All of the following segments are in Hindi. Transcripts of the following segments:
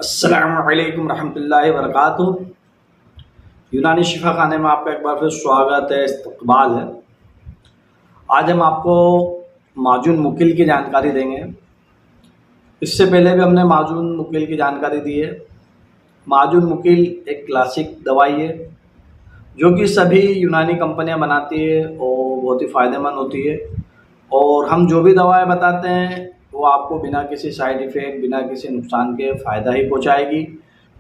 अस्सलामुअलैकुम रहमतुल्लाहि व बरकातुहू। यूनानी शिफा खाने में आपका एक बार फिर स्वागत है, इस्तकबाल है। आज हम आपको माजून मुकिल की जानकारी देंगे। इससे पहले भी हमने माजून मुकिल की जानकारी दी है। माजून मुकिल एक क्लासिक दवाई है जो कि सभी यूनानी कंपनियां बनाती है और बहुत ही फ़ायदेमंद होती है। और हम जो भी दवाएं बताते हैं वो आपको बिना किसी साइड इफ़ेक्ट, बिना किसी नुकसान के फ़ायदा ही पहुंचाएगी,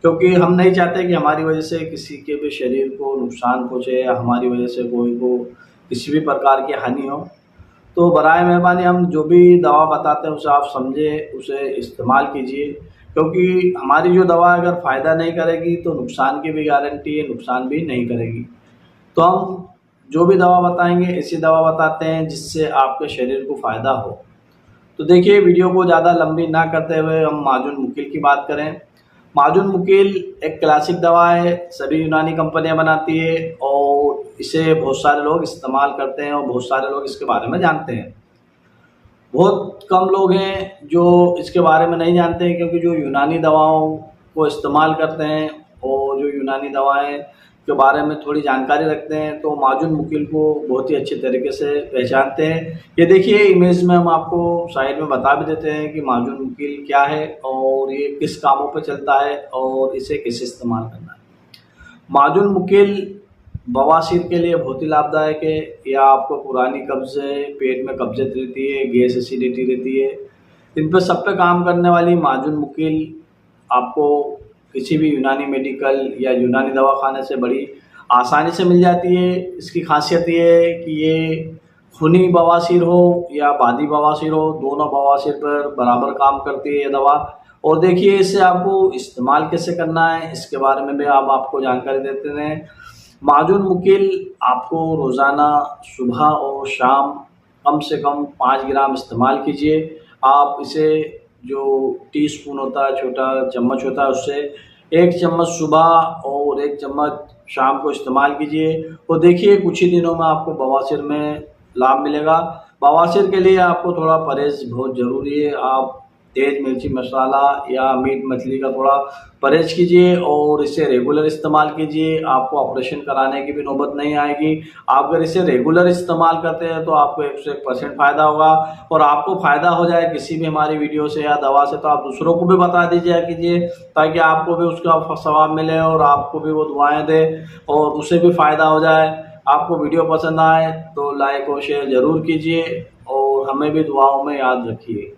क्योंकि हम नहीं चाहते कि हमारी वजह से किसी के भी शरीर को नुकसान पहुंचे या हमारी वजह से कोई को किसी भी प्रकार की हानि हो। तो बराए मेहरबानी हम जो भी दवा बताते हैं उसे आप समझे, उसे इस्तेमाल कीजिए, क्योंकि हमारी जो दवा अगर फ़ायदा नहीं करेगी तो नुकसान की भी गारंटी है, नुकसान भी नहीं करेगी। तो हम जो भी दवा बताएंगे ऐसी दवा बताते हैं जिससे आपके शरीर को फ़ायदा हो। तो देखिए, वीडियो को ज़्यादा लंबी ना करते हुए हम माजून मुकिल की बात करें। माजून मुकिल एक क्लासिक दवा है, सभी यूनानी कंपनियां बनाती है और इसे बहुत सारे लोग इस्तेमाल करते हैं और बहुत सारे लोग इसके बारे में जानते हैं। बहुत कम लोग हैं जो इसके बारे में नहीं जानते हैं, क्योंकि जो यूनानी दवाओं को इस्तेमाल करते हैं और जो यूनानी दवाएं के बारे में थोड़ी जानकारी रखते हैं तो माजून मुकिल को बहुत ही अच्छे तरीके से पहचानते हैं। ये देखिए, इमेज में हम आपको साइड में बता भी देते हैं कि माजून मुकिल क्या है और ये किस कामों पर चलता है और इसे कैसे इस्तेमाल करना है। माजून मुकिल बवासीर के लिए बहुत ही लाभदायक है। या आपको पुरानी कब्ज़े, पेट में कब्ज़त रहती है, गैस एसिडिटी रहती है, इन पर सब पे काम करने वाली माजून मुकिल आपको किसी भी यूनानी मेडिकल या यूनानी दवाखाने से बड़ी आसानी से मिल जाती है। इसकी खासियत ये है कि ये खूनी बवासीर हो या बादी बवासीर हो, दोनों बवासीर पर बराबर काम करती है ये दवा। और देखिए, इसे आपको इस्तेमाल कैसे करना है इसके बारे में भी आपको जानकारी देते हैं। माजून मुकिल आपको रोज़ाना सुबह और शाम कम से कम 5 ग्राम इस्तेमाल कीजिए। आप इसे जो टीस्पून होता है, छोटा चम्मच होता है, उससे 1 चम्मच सुबह और 1 चम्मच शाम को इस्तेमाल कीजिए। और देखिए, कुछ ही दिनों में आपको बवासीर में लाभ मिलेगा। बवासीर के लिए आपको थोड़ा परहेज़ बहुत ज़रूरी है। आप तेज़ मिर्ची मसाला या मीट मछली का थोड़ा परहेज़ कीजिए और इसे रेगुलर इस्तेमाल कीजिए। आपको ऑपरेशन कराने की भी नौबत नहीं आएगी। आप अगर इसे रेगुलर इस्तेमाल करते हैं तो आपको 101% फ़ायदा होगा। और आपको फ़ायदा हो जाए किसी भी हमारी वीडियो से या दवा से तो आप दूसरों को भी बता दीजिए कीजिए, ताकि आपको भी उसका सवाब मिले और आपको भी वो दुआएं दे और उसे भी फ़ायदा हो जाए। आपको वीडियो पसंद आए तो लाइक और शेयर ज़रूर कीजिए और हमें भी दुआओं में याद रखिए।